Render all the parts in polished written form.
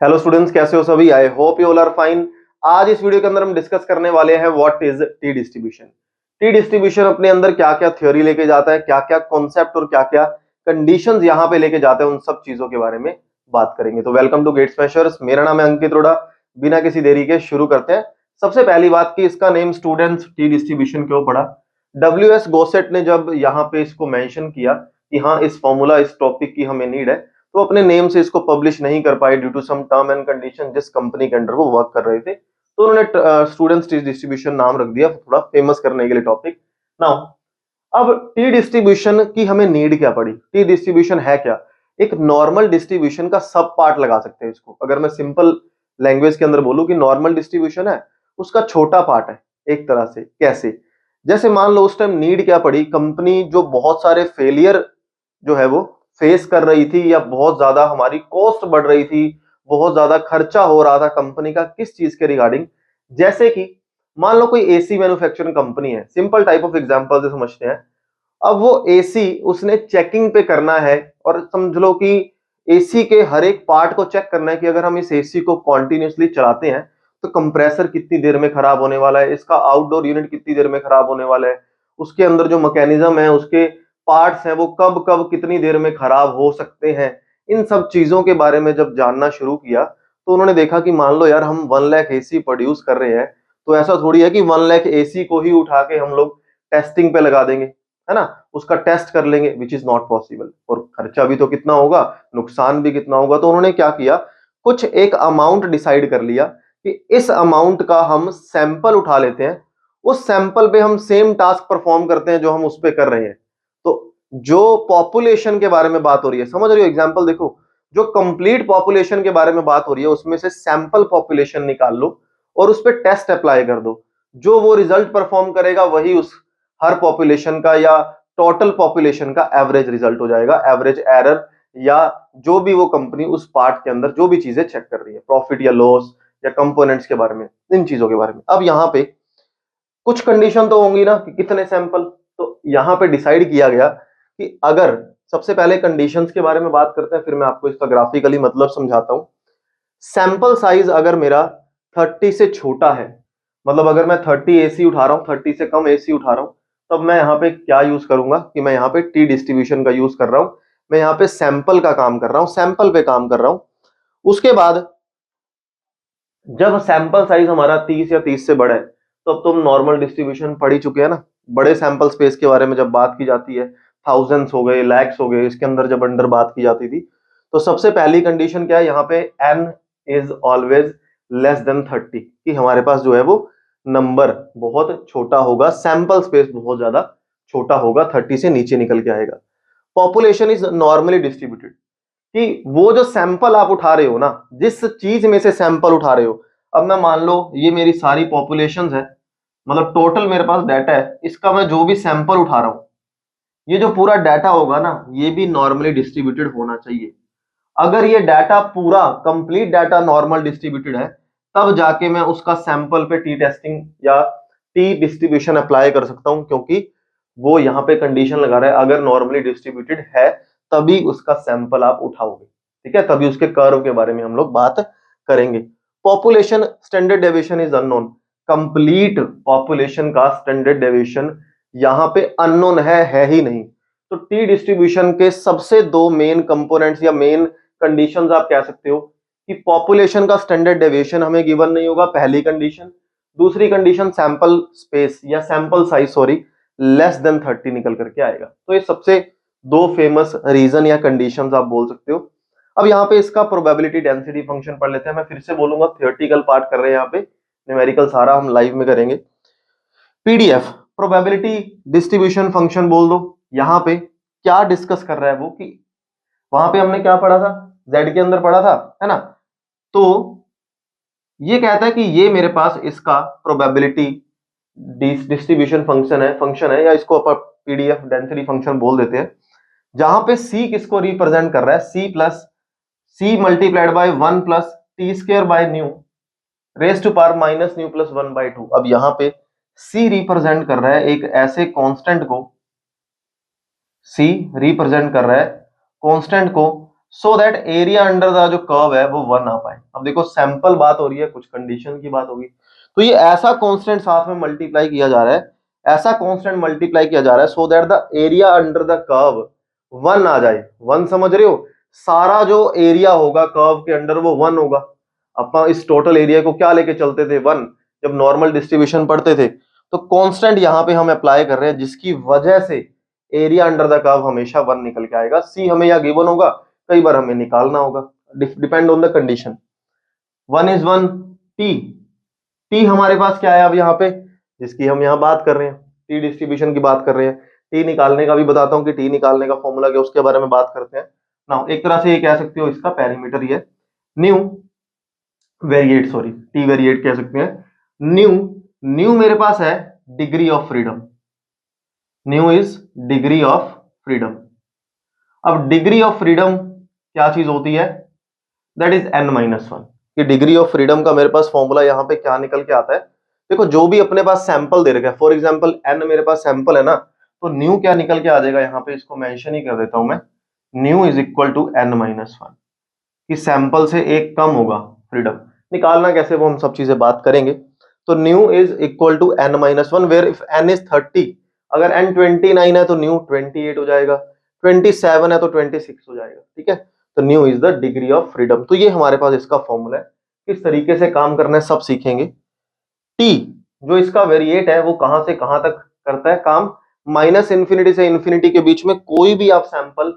Hello students, कैसे हो सभी? I hope you all are fine. आज इस वीडियो के अंदर हम डिस्कस करने वाले हैं what is T distribution. T distribution अपने अंदर क्या क्या थ्योरी लेके जाता है, क्या क्या कॉन्सेप्ट और क्या क्या कंडीशंस यहाँ पे लेके जाते हैं, उन सब चीजों के बारे में बात करेंगे। तो वेलकम टू गेट स्मैशर्स। मेरा नाम है अंकित रोड़ा। बिना किसी देरी के शुरू करते हैं। सबसे पहली बात कि इसका नेम स्टूडेंट्स टी डिस्ट्रीब्यूशन क्यों पड़ा। डब्ल्यू एस गोसेट ने जब यहाँ पे इसको मेंशन किया कि हाँ इस फॉर्मूला इस टॉपिक की हमें नीड है, तो अपने नेम से इसको पब्लिश नहीं कर पाए due to some term and condition जिस कंपनी के अंडर वो वर्क कर रहे थे। तो उन्होंने स्टूडेंट्स टी डिस्ट्रीब्यूशन नाम रख दिया थोड़ा फेमस करने के लिए टॉपिक। नाउ अब टी डिस्ट्रीब्यूशन की हमें नीड क्या पड़ी? टी डिस्ट्रीब्यूशन है क्या? एक नॉर्मल डिस्ट्रीब्यूशन का सब पार्ट लगा सकते हैं इसको। अगर मैं सिंपल लैंग्वेज के अंदर बोलूं कि नॉर्मल डिस्ट्रीब्यूशन है, उसका छोटा पार्ट है एक तरह से। कैसे? जैसे मान लो उस टाइम नीड क्या पड़ी, कंपनी जो बहुत सारे फेलियर जो है वो फेस कर रही थी, या बहुत ज्यादा हमारी कॉस्ट बढ़ रही थी, बहुत ज्यादा खर्चा हो रहा था कंपनी का किस चीज के रिगार्डिंग। जैसे कि मान लो कोई एसी मैन्युफैक्चरिंग कंपनी है, सिंपल टाइप ऑफ एग्जांपल से समझते हैं। अब वो एसी उसने चेकिंग पे करना है, और समझ लो कि एसी के हर एक पार्ट को चेक करना है कि अगर हम इस एसी को कॉन्टिन्यूसली चलाते हैं तो कंप्रेसर कितनी देर में खराब होने वाला है, इसका आउटडोर यूनिट कितनी देर में खराब होने वाला है, उसके अंदर जो मैकेनिज्म है, उसके पार्ट्स हैं, वो कब कब कितनी देर में खराब हो सकते हैं। इन सब चीजों के बारे में जब जानना शुरू किया तो उन्होंने देखा कि मान लो यार हम 1 लाख एसी प्रोड्यूस कर रहे हैं, तो ऐसा थोड़ी है कि 1 लाख एसी को ही उठा के हम लोग टेस्टिंग पे लगा देंगे, है ना, उसका टेस्ट कर लेंगे, विच इज नॉट पॉसिबल। और खर्चा भी तो कितना होगा, नुकसान भी कितना होगा। तो उन्होंने क्या किया, कुछ एक अमाउंट डिसाइड कर लिया कि इस अमाउंट का हम सैंपल उठा लेते हैं, उस सैंपल पे हम सेम टास्क परफॉर्म करते हैं जो हम उस पे कर रहे हैं। तो जो पॉपुलेशन के बारे में बात हो रही है, समझ रही हो? एग्जांपल देखो, जो कंप्लीट पॉपुलेशन के बारे में बात हो रही है उसमें से सैंपल पॉपुलेशन निकाल लो और उस पर टेस्ट अप्लाई कर दो। जो वो रिजल्ट परफॉर्म करेगा वही उस हर पॉपुलेशन का या टोटल पॉपुलेशन का एवरेज रिजल्ट हो जाएगा, एवरेज एरर, या जो भी वो कंपनी उस पार्ट के अंदर जो भी चीजें चेक कर रही है, प्रॉफिट या लॉस या कंपोनेंट्स के बारे में, इन चीजों के बारे में। अब यहाँ पे कुछ कंडीशन तो होंगी ना कि कितने सैंपल। तो यहां पे डिसाइड किया गया कि अगर सबसे पहले कंडीशंस के बारे में बात करते हैं, फिर मैं आपको इसका ग्राफिकली मतलब समझाता हूं। सैंपल साइज अगर मेरा 30 से छोटा है, मतलब अगर मैं 30 एसी उठा रहा हूं, 30 से कम एसी उठा रहा हूं, तब मैं यहाँ पे क्या यूज करूंगा कि मैं यहाँ पे टी डिस्ट्रीब्यूशन का यूज कर रहा हूं। मैं यहाँ पे सैंपल का काम कर रहा हूं, सैंपल पे काम कर रहा हूं। उसके बाद जब सैंपल साइज हमारा 30 या 30 से बड़ा है, तो अब तो हम नॉर्मल डिस्ट्रीब्यूशन पढ़ ही चुके हैं ना। बड़े सैंपल स्पेस के बारे में जब बात की जाती है, थाउजेंड्स हो गए, लैक्स हो गए, इसके अंदर जब अंडर बात की जाती थी, तो सबसे पहली कंडीशन क्या है यहाँ पे, n is always less than 30, कि हमारे पास जो है वो नंबर बहुत छोटा होगा, सैंपल स्पेस बहुत ज्यादा छोटा होगा, 30 से नीचे निकल के आएगा। पॉपुलेशन इज नॉर्मली डिस्ट्रीब्यूटेड, कि वो जो सैंपल आप उठा रहे हो ना, जिस चीज में से सैंपल उठा रहे हो, अब मैं मान लो ये मेरी सारी पॉपुलेशन है, मतलब टोटल मेरे पास डाटा है, इसका मैं जो भी सैंपल उठा रहा हूं, ये जो पूरा डाटा होगा ना, ये भी नॉर्मली डिस्ट्रीब्यूटेड होना चाहिए। अगर ये डाटा पूरा कंप्लीट डाटा नॉर्मल डिस्ट्रीब्यूटेड है, तब जाके मैं उसका सैंपल पे टी टेस्टिंग या टी डिस्ट्रीब्यूशन अप्लाई कर सकता हूं, क्योंकि वो यहां पे कंडीशन लगा रहा है अगर नॉर्मली डिस्ट्रीब्यूटेड है तभी उसका सैंपल आप उठाओगे। ठीक है, तभी उसके कर्व के बारे में हम लोग बात करेंगे। Population standard deviation is unknown, complete population का स्टैंडर्ड डेविएशन यहां पे अननोन है ही नहीं। तो टी डिस्ट्रीब्यूशन के सबसे दो मेन कंपोनेंट्स या मेन कंडीशंस आप कह सकते हो कि पॉपुलेशन का स्टैंडर्ड डेविएशन हमें गिवन नहीं होगा, पहली कंडीशन। दूसरी कंडीशन सैंपल स्पेस या sample size sorry less than 30 निकल करके आएगा। तो ये सबसे दो फेमस रीजन या कंडीशंस आप बोल सकते हो। अब यहाँ पे इसका प्रोबेबिलिटी डेंसिटी फंक्शन पढ़ लेते हैं। मैं फिर से बोलूंगा, थियोरेटिकल पार्ट कर रहे हैं यहाँ पे, न्यूमेरिकल सारा हम लाइव में करेंगे। पीडीएफ प्रोबेबिलिटी डिस्ट्रीब्यूशन फंक्शन बोल दो। यहाँ पे क्या डिस्कस कर रहा है वो, कि वहां पे हमने क्या पढ़ा था, जेड के अंदर पढ़ा था, है ना। तो ये कहता है कि ये मेरे पास इसका प्रोबेबिलिटी डिस्ट्रीब्यूशन फंक्शन है, या इसको अपन पीडीएफ डेंसिटी फंक्शन बोल देते हैं। जहां पे सी किसको रिप्रेजेंट कर रहा है, C plus C multiplied by 1 plus T square by nu raise to power minus nu plus 1/2। अब यहां पे सी रिप्रेजेंट कर रहा है एक ऐसे कांस्टेंट को, सी रिप्रेजेंट कर रहा है कांस्टेंट को so that area under the जो कर्व है वो 1 आ पाए। अब देखो सैंपल बात हो रही है, कुछ कंडीशन की बात होगी, तो ये ऐसा कांस्टेंट साथ में मल्टीप्लाई किया जा रहा है, ऐसा कांस्टेंट मल्टीप्लाई किया जा रहा है so that the area under the curve 1 आ जाए। 1 समझ रहे हो, सारा जो एरिया होगा कर्व के अंडर वो 1 होगा। अपन इस टोटल एरिया को क्या लेके चलते थे, 1, जब नॉर्मल डिस्ट्रीब्यूशन पढ़ते थे। तो कांस्टेंट यहां पे हम अप्लाई कर रहे हैं जिसकी वजह से एरिया अंडर द कर्व हमेशा 1 निकल के आएगा। सी हमें या गिवन होगा, कई बार हमें निकालना होगा, depend on the condition. 1 is 1, T, T हमारे पास क्या है अब यहाँ पे, जिसकी हम यहाँ बात कर रहे हैं, टी डिस्ट्रीब्यूशन की बात कर रहे हैं। टी निकालने का भी बताता हूँ कि टी निकालने का फॉर्मूला क्या, उसके बारे में बात करते हैं ना। एक तरह से ये कह सकते हो इसका पैरामीटर ही है, new variate, sorry T variate कह सकते हैं। न्यू, न्यू मेरे पास है degree of freedom, new is degree of freedom. अब डिग्री ऑफ फ्रीडम क्या चीज होती है, दैट इज n-1। कि डिग्री ऑफ फ्रीडम का मेरे पास फॉर्मूला यहाँ पे क्या निकल के आता है, देखो जो भी अपने पास सैंपल दे रखा है, फॉर एग्जांपल n मेरे पास सैंपल है ना, तो न्यू क्या निकल के आ जाएगा, यहाँ पे इसको मेंशन ही कर देता हूं मैं, new is equal to n-1, कि सैंपल से एक कम होगा फ्रीडम। निकालना कैसे वो हम सब चीजें बात करेंगे। तो nu is equal to n-1 where if n is 30, अगर n 29 है तो न्यू 28 हो जाएगा, 27 है तो 26 हो जाएगा, ठीक है। तो nu is the degree of freedom. तो ये हमारे पास इसका फॉर्मूला है, किस तरीके से काम करना है सब सीखेंगे। टी जो इसका वेरिएट है वो कहां से कहां तक करता है काम, -इंफिनिटी से इंफिनिटी के बीच में कोई भी आप सैंपल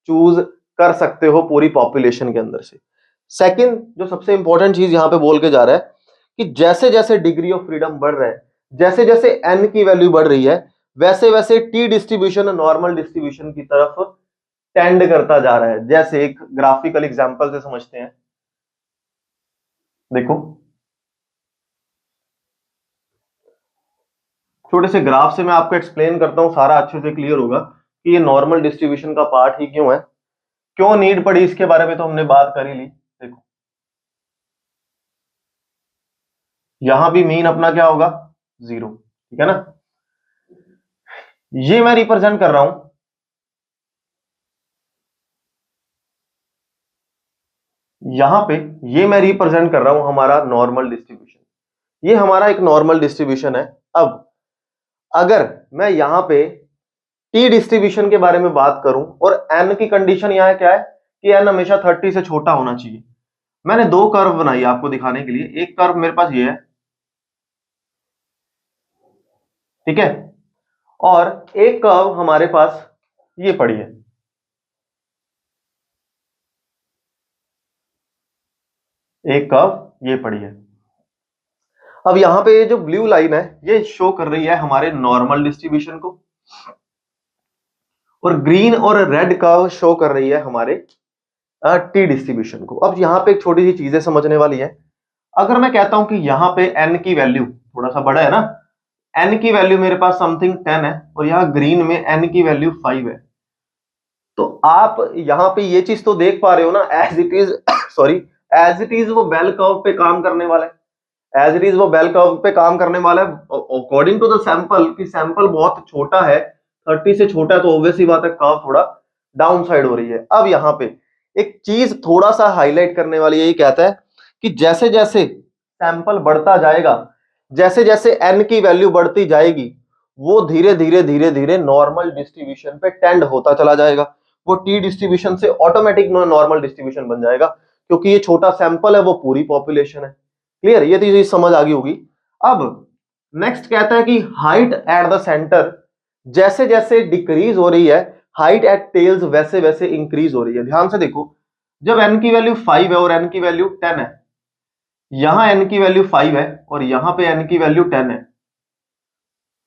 चूज कर सकते हो पूरी पॉपुलेशन के अंदर से। सेकंड जो सबसे इंपॉर्टेंट चीज यहां पे बोल के जा रहा है कि जैसे जैसे डिग्री ऑफ फ्रीडम बढ़ रहा है, जैसे जैसे एन की वैल्यू बढ़ रही है, वैसे वैसे टी डिस्ट्रीब्यूशन नॉर्मल डिस्ट्रीब्यूशन की तरफ टेंड करता जा रहा है। जैसे एक ग्राफिकल एग्जांपल से समझते हैं, देखो छोटे से ग्राफ से मैं आपको एक्सप्लेन करता हूं, सारा अच्छे से क्लियर होगा कि ये नॉर्मल डिस्ट्रीब्यूशन का पार्ट ही क्यों है, क्यों नीड पड़ी इसके बारे में तो हमने बात कर ही ली। देखो यहां भी मीन अपना क्या होगा, 0, ठीक है ना। ये मैं रिप्रेजेंट कर रहा हूं, यहां पे ये मैं रिप्रेजेंट कर रहा हूं हमारा नॉर्मल डिस्ट्रीब्यूशन, ये हमारा एक नॉर्मल डिस्ट्रीब्यूशन है। अब अगर मैं यहां पे टी डिस्ट्रीब्यूशन के बारे में बात करूं और एन की कंडीशन यहां क्या है कि एन हमेशा 30 से छोटा होना चाहिए। मैंने दो कर्व बनाई आपको दिखाने के लिए, एक कर्व मेरे पास ये है, ठीक है, और एक कर्व हमारे पास ये पड़ी है, एक कर्व ये पड़ी है। अब यहां पे ये जो ब्लू लाइन है ये शो कर रही है हमारे नॉर्मल डिस्ट्रीब्यूशन को, और ग्रीन और रेड कर्व शो कर रही है हमारे टी डिस्ट्रीब्यूशन को। अब यहां पे एक छोटी सी चीजें समझने वाली है, अगर मैं कहता हूं कि यहां पे एन की वैल्यू थोड़ा सा बड़ा है ना, एन की वैल्यू मेरे पास समथिंग 10 है और यहां ग्रीन में एन की वैल्यू 5 है, तो आप यहां पे ये चीज तो देख पा रहे हो ना, as it is sorry as it is वो बेल कर्व पे काम करने वाला है, एज इट इज वो बेल कर्व पे काम करने वाला है अकॉर्डिंग टू द सैंपल, कि सैंपल बहुत छोटा है, 30 से छोटा है, तो ऑब्वियसली बात है कर्व थोड़ा डाउन साइड हो रही है। अब यहां पे एक चीज थोड़ा सा हाईलाइट करने वाली यही कहता है कि जैसे जैसे सैंपल बढ़ता जाएगा, जैसे जैसे एन की वैल्यू बढ़ती जाएगी, वो धीरे धीरे धीरे धीरे नॉर्मल डिस्ट्रीब्यूशन पे टेंड होता चला जाएगा, वो टी डिस्ट्रीब्यूशन से ऑटोमेटिक नॉर्मल डिस्ट्रीब्यूशन बन जाएगा, क्योंकि ये छोटा सैंपल है, वो पूरी पॉपुलेशन है। क्लियर, ये चीज समझ आ गई होगी। अब नेक्स्ट कहता है कि हाइट एट द सेंटर जैसे जैसे डिक्रीज हो रही है, हाइट एट टेल्स वैसे वैसे इंक्रीज हो रही है। ध्यान से देखो, जब n की वैल्यू 5 है और n की वैल्यू 10 है, यहां n की वैल्यू 5 है और यहां पे n की वैल्यू 10 है,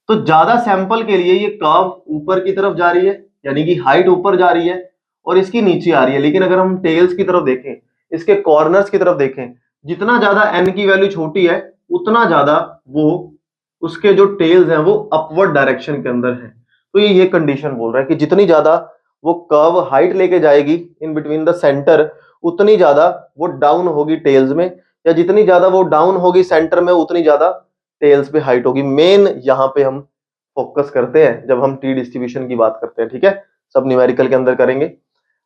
तो ज्यादा सैंपल के लिए ये कर्व ऊपर की तरफ जा रही है, यानी कि हाइट ऊपर जा रही है और इसकी नीचे आ रही है। लेकिन अगर हम टेल्स की तरफ देखें, इसके कॉर्नर्स की तरफ देखें, जितना ज्यादा n की वैल्यू छोटी है उतना ज्यादा वो उसके जो टेल्स हैं वो अपवर्ड डायरेक्शन के अंदर है। तो ये कंडीशन बोल रहा है कि जितनी ज्यादा वो कर्व हाइट लेके जाएगी इन बिटवीन द सेंटर, उतनी ज्यादा वो डाउन होगी टेल्स में, या जितनी ज्यादा वो डाउन होगी सेंटर में उतनी ज्यादा टेल्स पे हाइट होगी। मेन यहां पे हम फोकस करते हैं जब हम टी डिस्ट्रीब्यूशन की बात करते हैं, ठीक है, सब न्यूमेरिकल के अंदर करेंगे।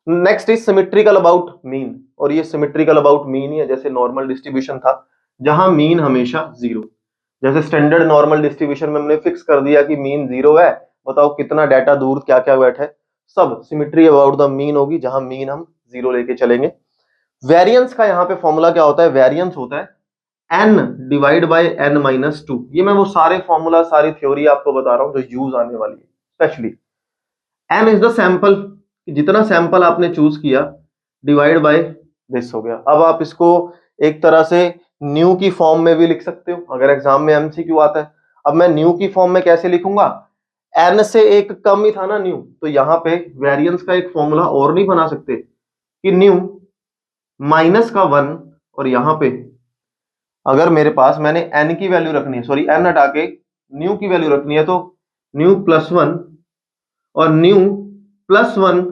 Next is symmetrical about mean, और ये सिमेट्रिकल अबाउट मीन ही है, जैसे नॉर्मल डिस्ट्रीब्यूशन था जहां मीन हमेशा जीरो। जैसे स्टैंडर्ड नॉर्मल डिस्ट्रीब्यूशन में हमने फिक्स कर दिया कि मीन जीरो है, बताओ कितना डाटा दूर क्या क्या बैठा है, सब सिमेट्री अबाउट द मीन होगी जहां मीन हम जीरो लेके चलेंगे। वेरिएंस का यहाँ पे फॉर्मूला क्या होता है, वेरिएंस होता है n divide by n minus two. ये मैं वो सारे फॉर्मूला सारी थ्योरी आपको बता रहा हूं जो यूज आने वाली है। Specially n is the sample, जितना सैंपल आपने चूज किया डिवाइड बाय दिस हो गया। अब आप इसको एक तरह से न्यू की फॉर्म में भी लिख सकते हो अगर एग्जाम में एमसीक्यू आता है। अब मैं न्यू की फॉर्म में कैसे लिखूंगा, n से एक कम ही था ना न्यू, तो यहां पे वेरिएंस का एक फॉर्मूला और नहीं बना सकते कि न्यू माइनस का वन, और यहां पे अगर मेरे पास मैंने n की वैल्यू रखनी है, सॉरी n हटा के न्यू की वैल्यू रखनी है, तो न्यू प्लस वन और न्यू प्लस वन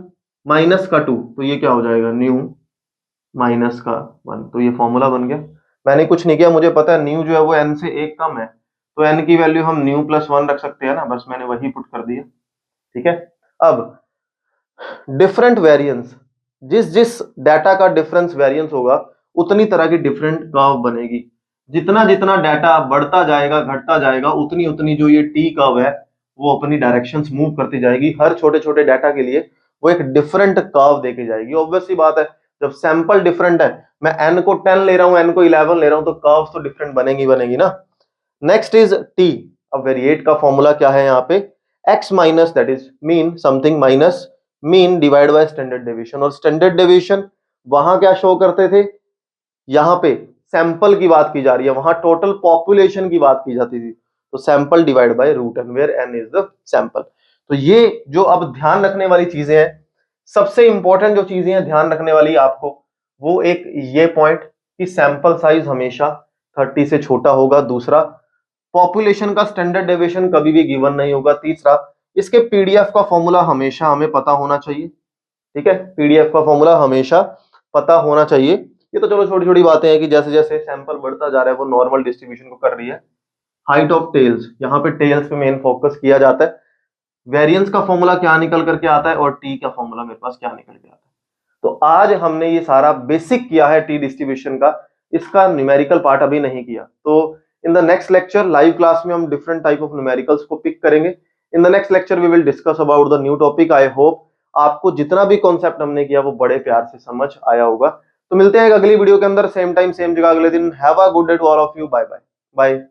माइनस का टू, तो ये क्या हो जाएगा न्यू माइनस का वन। तो ये फॉर्मूला बन गया। मैंने कुछ नहीं किया, मुझे पता है न्यू जो है वो n से एक कम है, तो n की वैल्यू हम न्यू प्लस वन रख सकते हैं ना, बस मैंने वही पुट कर दिया। ठीक है, अब डिफरेंट वेरिएंस, जिस जिस डाटा का डिफरेंस वेरिएंस होगा उतनी तरह की डिफरेंट कर्व बनेगी। जितना जितना डाटा बढ़ता जाएगा घटता जाएगा, उतनी उतनी जो ये टी कर्व है वो अपनी डायरेक्शंस मूव करती जाएगी। हर छोटे छोटे डाटा के लिए वो एक डिफरेंट कर्व देके जाएगी। ऑब्वियस सी बात है, जब सैंपल डिफरेंट है, मैं n को 10 ले रहा हूं, n को 11 ले रहा हूं, तो कर्व्स तो डिफरेंट बनेगी ना। Next is T. अब वेरिएट का फॉर्मूला क्या है यहाँ पे, x minus that is mean something minus mean divide by standard deviation. और स्टैंडर्ड डेविएशन वहां क्या शो करते थे, यहां पे सैंपल की बात की जा रही है, वहां टोटल पॉपुलेशन की बात की जाती थी, तो sample divide by root N where N is the sample. तो ये जो अब ध्यान रखने वाली चीजें हैं, सबसे इंपॉर्टेंट जो चीजें हैं ध्यान रखने वाली आपको, वो एक ये पॉइंट कि सैंपल साइज हमेशा 30 से छोटा होगा। दूसरा, पॉपुलेशन का स्टैंडर्ड डेविएशन कभी भी गिवन नहीं होगा। तीसरा, इसके पीडीएफ का फॉर्मूला हमेशा हमें पता होना चाहिए। ठीक है, पीडीएफ का फॉर्मूला हमेशा पता होना चाहिए। ये तो चलो छोटी छोटी बातें हैं कि जैसे जैसे सैंपल बढ़ता जा रहा है वो नॉर्मल डिस्ट्रीब्यूशन को कर रही है। हाइट ऑफ टेल्स, यहाँ पे टेल्स पे मेन फोकस किया जाता है। वेरिएंस का फॉर्मूला क्या निकल करके आता है और टी का फॉर्मूला मेरे पास क्या निकल के आता है। तो आज हमने ये सारा बेसिक किया है टी डिस्ट्रीब्यूशन का, इसका न्यूमेरिकल पार्ट अभी नहीं किया। तो in the next lecture live class में हम डिफरेंट टाइप ऑफ न्यूमेरिकल्स को पिक करेंगे। In the next lecture we will discuss about the new topic. I hope आपको जितना भी कॉन्सेप्ट हमने किया वो बड़े प्यार से समझ आया होगा। तो मिलते हैं एक अगली वीडियो के अंदर, सेम टाइम सेम जगह अगले दिन। Have a good day to all of you. Bye bye bye.